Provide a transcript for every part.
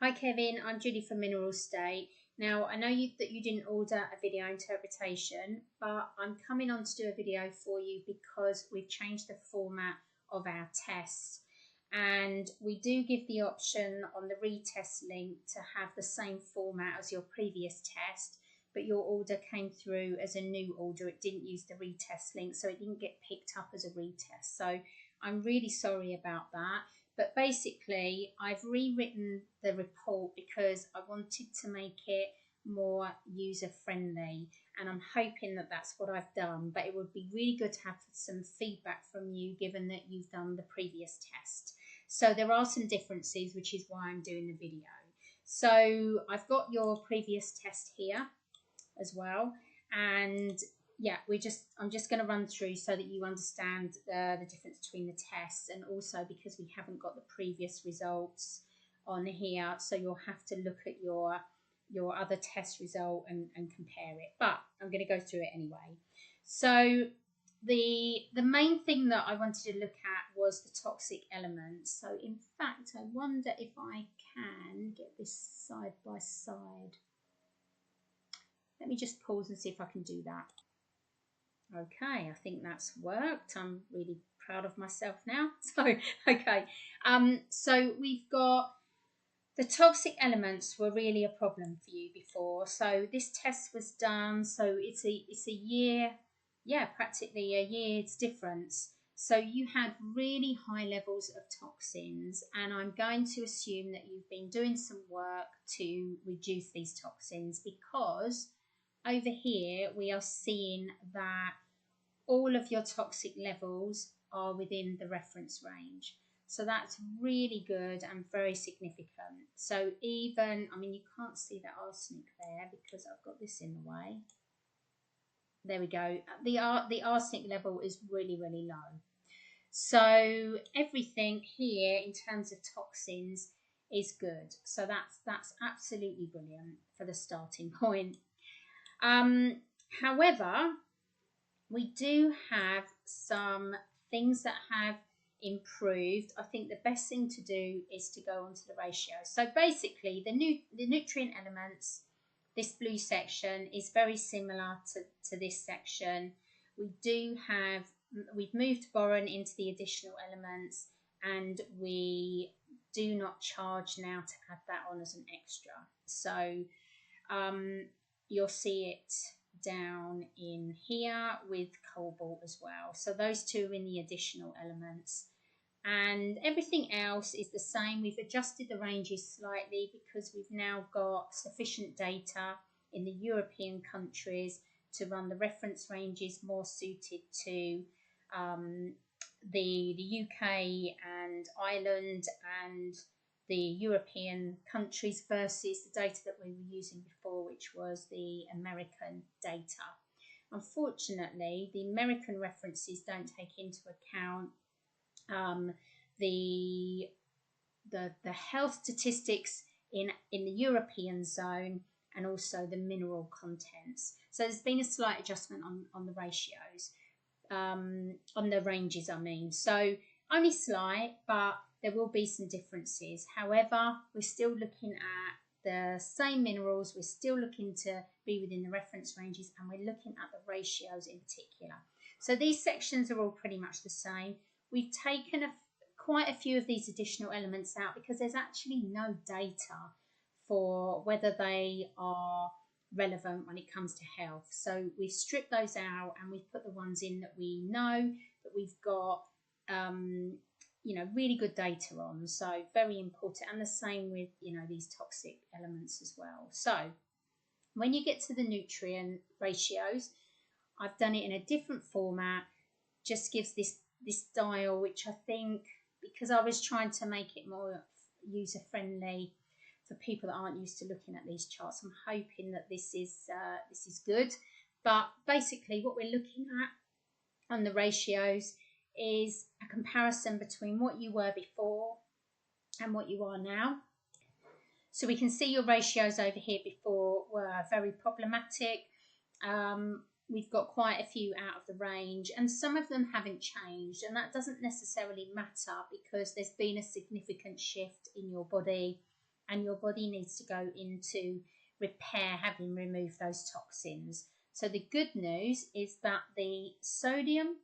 Hi Kevin, I'm Judy from Mineral State. Now I know that you didn't order a video interpretation, but I'm coming on to do a video for you because we've changed the format of our tests, and we do give the option on the retest link to have the same format as your previous test, but your order came through as a new order. It didn't use the retest link, so it didn't get picked up as a retest. So I'm really sorry about that. But basically, I've rewritten the report because I wanted to make it more user-friendly, and I'm hoping that that's what I've done. But it would be really good to have some feedback from you, given that you've done the previous test. So there are some differences, which is why I'm doing the video. So I've got your previous test here as well, and yeah, I'm just going to run through so that you understand the difference between the tests, and also because we haven't got the previous results on here, so you'll have to look at your other test result and compare it. But I'm going to go through it anyway. So the main thing that I wanted to look at was the toxic elements. So in fact, I wonder if I can get this side by side. Let me just pause and see if I can do that. Okay, I think that's worked. I'm really proud of myself now. So, okay. So we've got the toxic elements were really a problem for you before. So this test was done. So it's a year, yeah, practically a year's difference. So you had really high levels of toxins, and I'm going to assume that you've been doing some work to reduce these toxins, because over here we are seeing that all of your toxic levels are within the reference range. So that's really good and very significant. So even, I mean, you can't see the arsenic there because I've got this in the way. There we go. The arsenic level is really, really low. So everything here in terms of toxins is good. So that's absolutely brilliant for the starting point. However, we do have some things that have improved. I think the best thing to do is to go onto the ratio. So basically, the nutrient elements, this blue section, is very similar to this section. We've moved boron into the additional elements, and we do not charge now to add that on as an extra. So you'll see it down in here with cobalt as well. So those two are in the additional elements, and everything else is the same. We've adjusted the ranges slightly because we've now got sufficient data in the European countries to run the reference ranges more suited to the UK and Ireland and the European countries versus the data that we were using before, which was the American data. Unfortunately, the American references don't take into account the health statistics in the European zone, and also the mineral contents. So there's been a slight adjustment on the ratios, on the ranges I mean. So only slight, but there will be some differences. However, we're still looking at the same minerals, we're still looking to be within the reference ranges, and we're looking at the ratios in particular. So these sections are all pretty much the same. We've taken quite a few of these additional elements out because there's actually no data for whether they are relevant when it comes to health. So we've stripped those out, and we've put the ones in that we know that we've got really good data on. So very important, and the same with these toxic elements as well. So when you get to the nutrient ratios, I've done it in a different format. Just gives this dial, which I think, because I was trying to make it more user friendly for people that aren't used to looking at these charts, I'm hoping that this is good. But basically what we're looking at on the ratios is a comparison between what you were before and what you are now. So we can see your ratios over here before were very problematic. We've got quite a few out of the range, and some of them haven't changed, and that doesn't necessarily matter because there's been a significant shift in your body and your body needs to go into repair, having removed those toxins. So the good news is that the sodium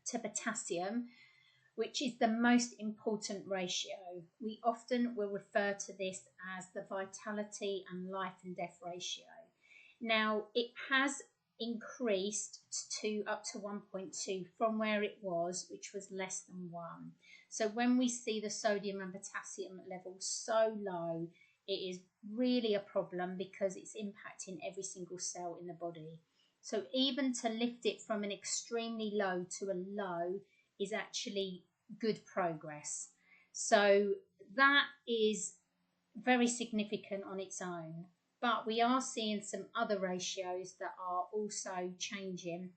to potassium, which is the most important ratio, we often will refer to this as the vitality and life and death ratio. Now, it has increased to up to 1.2 from where it was, which was less than 1. So when we see the sodium and potassium levels so low, it is really a problem because it's impacting every single cell in the body. So even to lift it from an extremely low to a low is actually good progress. So that is very significant on its own. But we are seeing some other ratios that are also changing.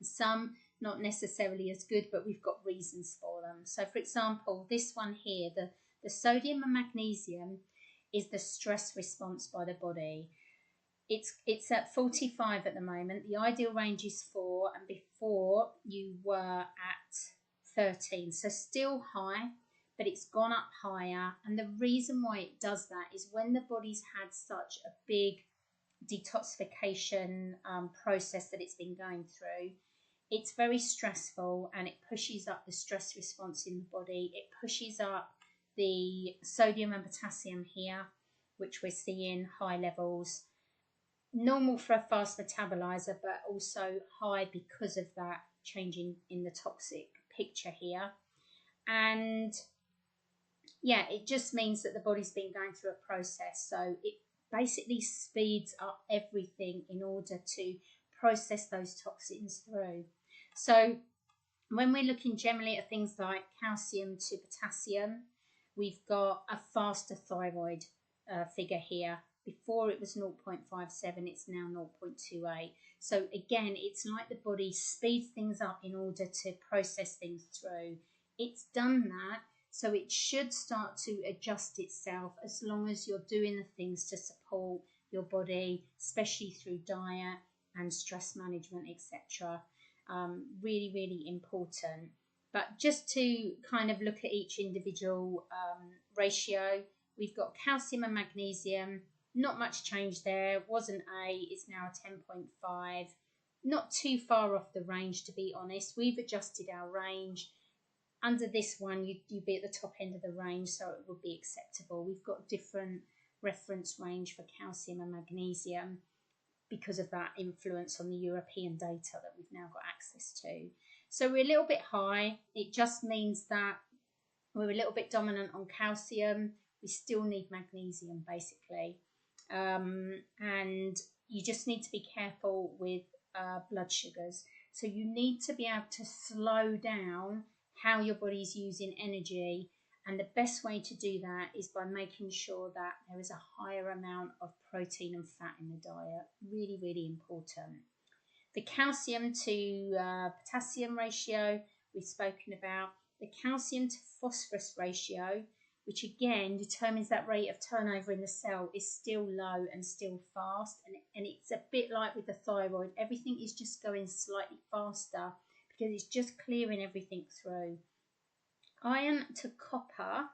Some not necessarily as good, but we've got reasons for them. So for example, this one here, the sodium and magnesium is the stress response by the body. It's at 45 at the moment. The ideal range is 4, and before you were at 13. So still high, but it's gone up higher. And the reason why it does that is when the body's had such a big detoxification process that it's been going through, it's very stressful, and it pushes up the stress response in the body. It pushes up the sodium and potassium here, which we're seeing high levels. Normal for a fast metabolizer, but also high because of that changing in the toxic picture here. And yeah, it just means that the body's been going through a process, so it basically speeds up everything in order to process those toxins through. So when we're looking generally at things like calcium to potassium, we've got a faster thyroid figure here. Before it was 0.57, it's now 0.28. So again, it's like the body speeds things up in order to process things through. It's done that, so it should start to adjust itself as long as you're doing the things to support your body, especially through diet and stress management, etc. Really, really important. But just to kind of look at each individual ratio, we've got calcium and magnesium. Not much change there. It wasn't A, it's now a 10.5. Not too far off the range, to be honest. We've adjusted our range. Under this one, you'd be at the top end of the range, so it would be acceptable. We've got different reference range for calcium and magnesium because of that influence on the European data that we've now got access to. So we're a little bit high. It just means that we're a little bit dominant on calcium. We still need magnesium, basically. And you just need to be careful with blood sugars. So you need to be able to slow down how your body's using energy, and the best way to do that is by making sure that there is a higher amount of protein and fat in the diet. Really, really important. The calcium to potassium ratio we've spoken about. The calcium to phosphorus ratio, which again determines that rate of turnover in the cell, is still low and still fast, and it's a bit like with the thyroid. Everything is just going slightly faster because it's just clearing everything through. Iron to copper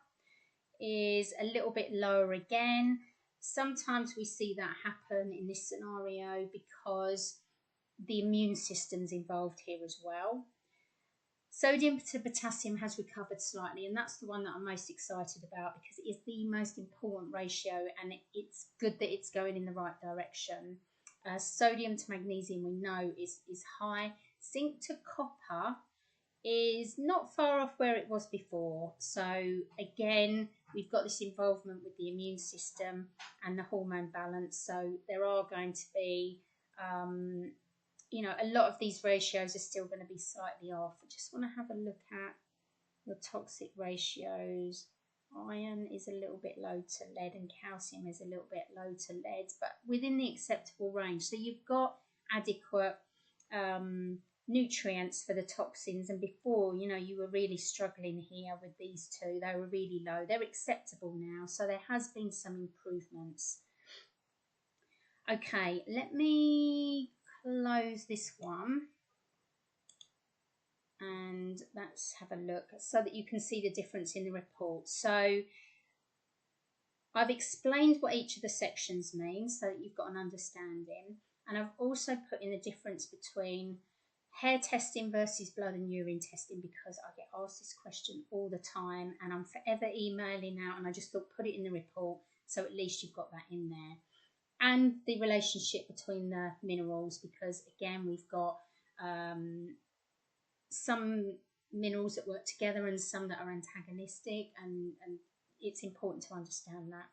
is a little bit lower again. Sometimes we see that happen in this scenario because the immune system's involved here as well. Sodium to potassium has recovered slightly, and that's the one that I'm most excited about because it is the most important ratio, and it's good that it's going in the right direction. Sodium to magnesium, we know, is high. Zinc to copper is not far off where it was before. So again, we've got this involvement with the immune system and the hormone balance. So there are going to be, a lot of these ratios are still going to be slightly off. I just want to have a look at the toxic ratios. Iron is a little bit low to lead, and calcium is a little bit low to lead, but within the acceptable range. So you've got adequate nutrients for the toxins, and before, you were really struggling here with these two. They were really low. They're acceptable now, so there has been some improvements. Okay, let me close this one and let's have a look so that you can see the difference in the report. So I've explained what each of the sections means so that you've got an understanding, and I've also put in the difference between hair testing versus blood and urine testing, because I get asked this question all the time and I'm forever emailing out, and I just thought put it in the report so at least you've got that in there. And the relationship between the minerals, because again we've got some minerals that work together and some that are antagonistic, and it's important to understand that.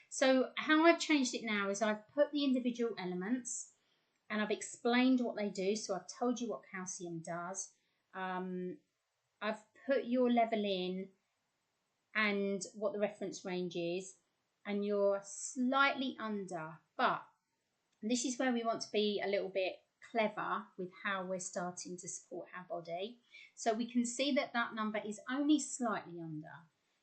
So how I've changed it now is I've put the individual elements and I've explained what they do. So I've told you what calcium does. I've put your level in and what the reference range is, and you're slightly under, but this is where we want to be a little bit clever with how we're starting to support our body. So we can see that that number is only slightly under.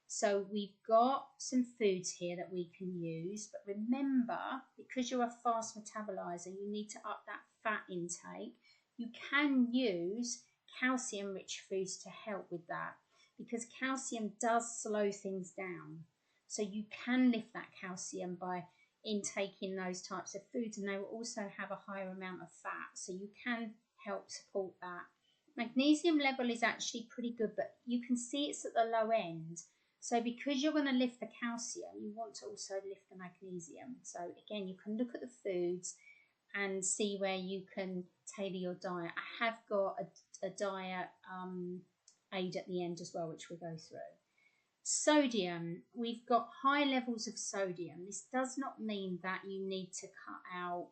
So we've got some foods here that we can use, but remember, because you're a fast metabolizer, you need to up that fat intake. You can use calcium rich foods to help with that, because calcium does slow things down. So you can lift that calcium by intaking those types of foods, and they will also have a higher amount of fat, so you can help support that. Magnesium level is actually pretty good, but you can see it's at the low end. So because you're going to lift the calcium, you want to also lift the magnesium. So again, you can look at the foods and see where you can tailor your diet. I have got a diet aid at the end as well, which we'll go through. Sodium, we've got high levels of sodium. This does not mean that you need to cut out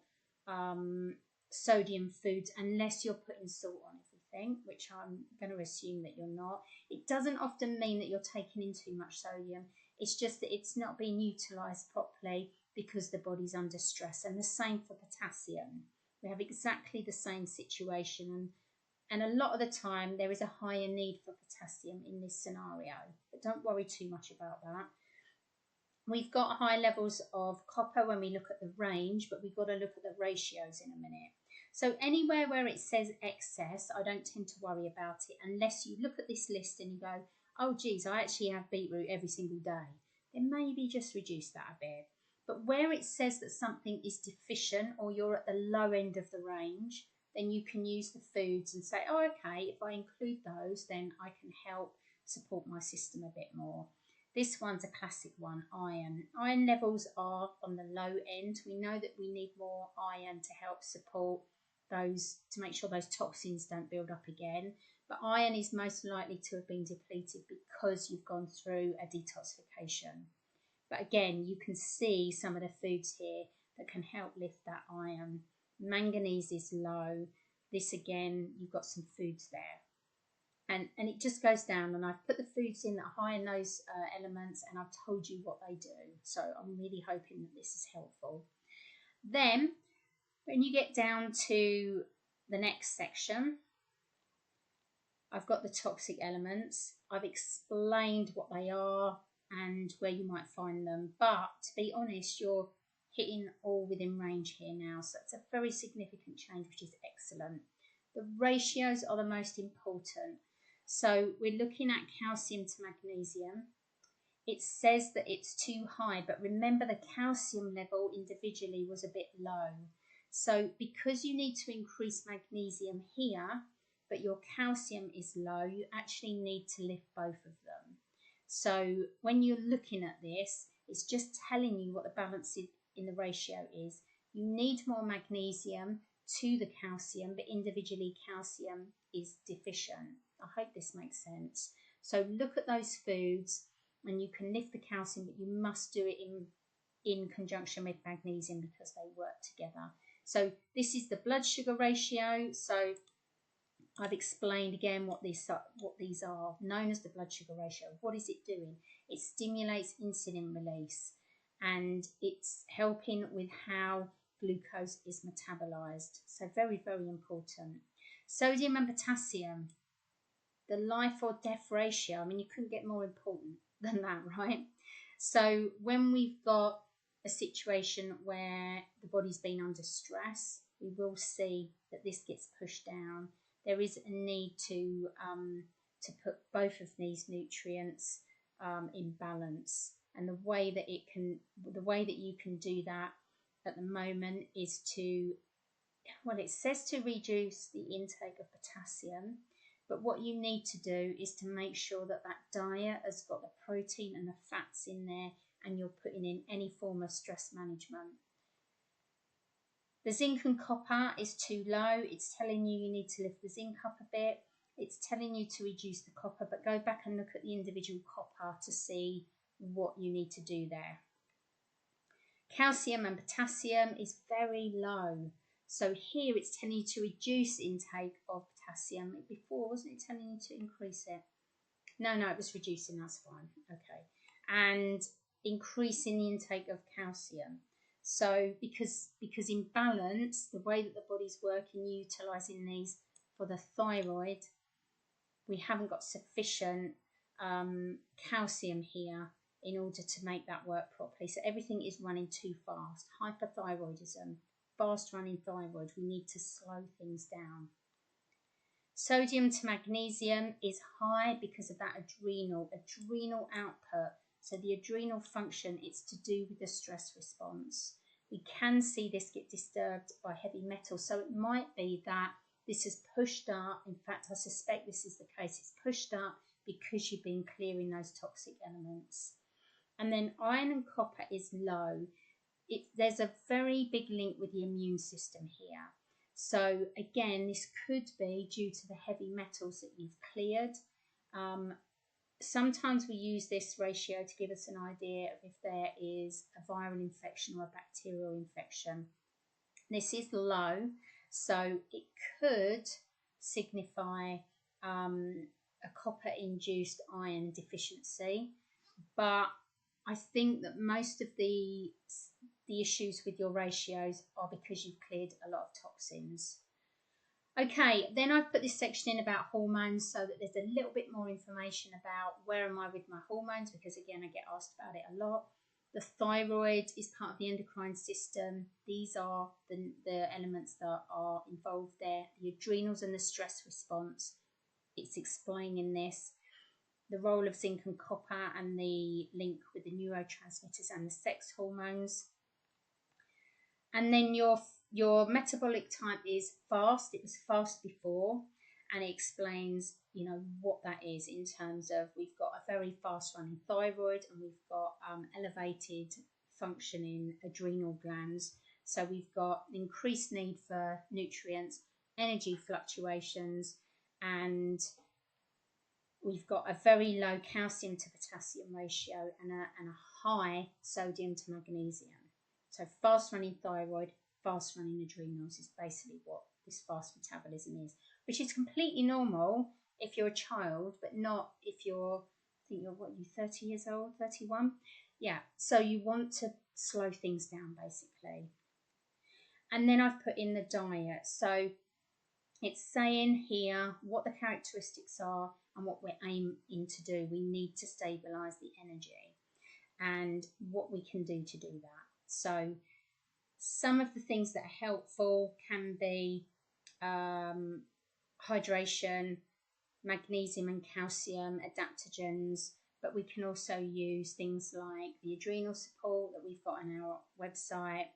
sodium foods unless you're putting salt on everything, which I'm going to assume that you're not. It doesn't often mean that you're taking in too much sodium. It's just that it's not being utilised properly because the body's under stress. And the same for potassium. We have exactly the same situation, and a lot of the time there is a higher need for potassium in this scenario, but don't worry too much about that. We've got high levels of copper when we look at the range, but we've got to look at the ratios in a minute. So anywhere where it says excess, I don't tend to worry about it unless you look at this list and you go, oh geez, I actually have beetroot every single day. Then maybe just reduce that a bit. But where it says that something is deficient or you're at the low end of the range, then you can use the foods and say, oh, okay, if I include those, then I can help support my system a bit more. This one's a classic one, iron. Iron levels are on the low end. We know that we need more iron to help support those, to make sure those toxins don't build up again. But iron is most likely to have been depleted because you've gone through a detoxification. But again, you can see some of the foods here that can help lift that iron. Manganese is low. This again, you've got some foods there. And it just goes down, and I've put the foods in that are high in those elements, and I've told you what they do. So I'm really hoping that this is helpful. Then, when you get down to the next section, I've got the toxic elements. I've explained what they are and where you might find them. But to be honest, you're hitting all within range here now. So it's a very significant change, which is excellent. The ratios are the most important. So we're looking at calcium to magnesium. It says that it's too high, but remember the calcium level individually was a bit low. So because you need to increase magnesium here, but your calcium is low, you actually need to lift both of them. So when you're looking at this, it's just telling you what the balance in the ratio is. You need more magnesium to the calcium, but individually calcium is deficient. I hope this makes sense. So look at those foods and you can lift the calcium, but you must do it in conjunction with magnesium because they work together. So this is the blood sugar ratio. So I've explained again what these are, known as the blood sugar ratio. What is it doing? It stimulates insulin release, and it's helping with how glucose is metabolized. So very, very important. Sodium and potassium, the life or death ratio. I mean, you couldn't get more important than that, right? So when we've got a situation where the body's been under stress, we will see that this gets pushed down. There is a need to put both of these nutrients in balance. And the way that you can do that at the moment is to, well, it says to reduce the intake of potassium, but what you need to do is to make sure that that diet has got the protein and the fats in there, and you're putting in any form of stress management. The zinc and copper is too low. It's telling you need to lift the zinc up a bit. It's telling you to reduce the copper, but go back and look at the individual copper to see what you need to do there. Calcium and potassium is very low. So here it's telling you to reduce intake of potassium. Before, wasn't it telling you to increase it? No, it was reducing, that's fine. Okay. And increasing the intake of calcium. So because in balance, the way that the body's working, utilising these for the thyroid, we haven't got sufficient calcium here in order to make that work properly. So everything is running too fast. Hyperthyroidism, fast running thyroid, we need to slow things down. Sodium to magnesium is high because of that adrenal output. So the adrenal function, it's to do with the stress response. We can see this get disturbed by heavy metals. So it might be that this is pushed up. In fact, I suspect this is the case. It's pushed up because you've been clearing those toxic elements. And then iron and copper is low. There's a very big link with the immune system here. So again, this could be due to the heavy metals that you've cleared. Sometimes we use this ratio to give us an idea of if there is a viral infection or a bacterial infection. This is low, so it could signify a copper-induced iron deficiency, but I think that most of the issues with your ratios are because you've cleared a lot of toxins. Okay, then I've put this section in about hormones so that there's a little bit more information about where am I with my hormones, because again, I get asked about it a lot. The thyroid is part of the endocrine system. These are the elements that are involved there. The adrenals and the stress response, it's explaining this. The role of zinc and copper and the link with the neurotransmitters and the sex hormones. And then your metabolic type is fast. It was fast before, and it explains, what that is in terms of we've got a very fast running thyroid and we've got elevated functioning adrenal glands. So we've got increased need for nutrients, energy fluctuations, and we've got a very low calcium to potassium ratio and a high sodium to magnesium. So fast running thyroid, fast running adrenals is basically what this fast metabolism is, which is completely normal if you're a child, but not if you're, I think you're 30 years old, 31? Yeah, so you want to slow things down basically. And then I've put in the diet. So it's saying here what the characteristics are and what we're aiming to do. We need to stabilise the energy and what we can do to do that. So some of the things that are helpful can be hydration, magnesium and calcium, adaptogens, but we can also use things like the adrenal support that we've got on our website,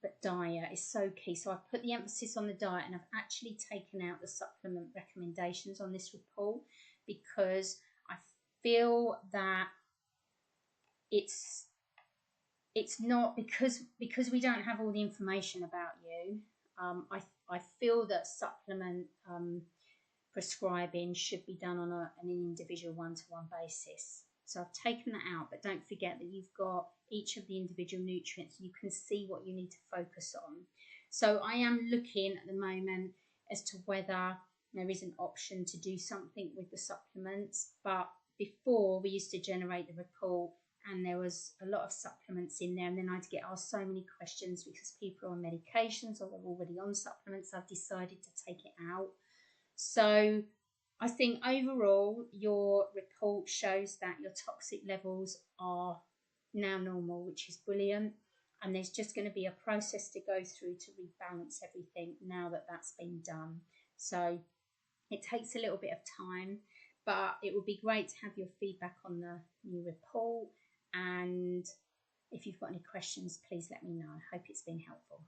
but diet is so key. So I've put the emphasis on the diet, and I've actually taken out the supplement recommendations on this report because I feel that it's not because we don't have all the information about you. I feel that supplement prescribing should be done on an individual one-to-one basis. So I've taken that out, but don't forget that you've got each of the individual nutrients. You can see what you need to focus on. So I am looking at the moment as to whether there is an option to do something with the supplements, but before we used to generate the report and there was a lot of supplements in there, and then I'd get asked so many questions because people are on medications or they're already on supplements. I've decided to take it out. So I think overall your report shows that your toxic levels are now normal, which is brilliant, and there's just going to be a process to go through to rebalance everything now that that's been done. So it takes a little bit of time, but it would be great to have your feedback on the new report, and if you've got any questions, please let me know. I hope it's been helpful.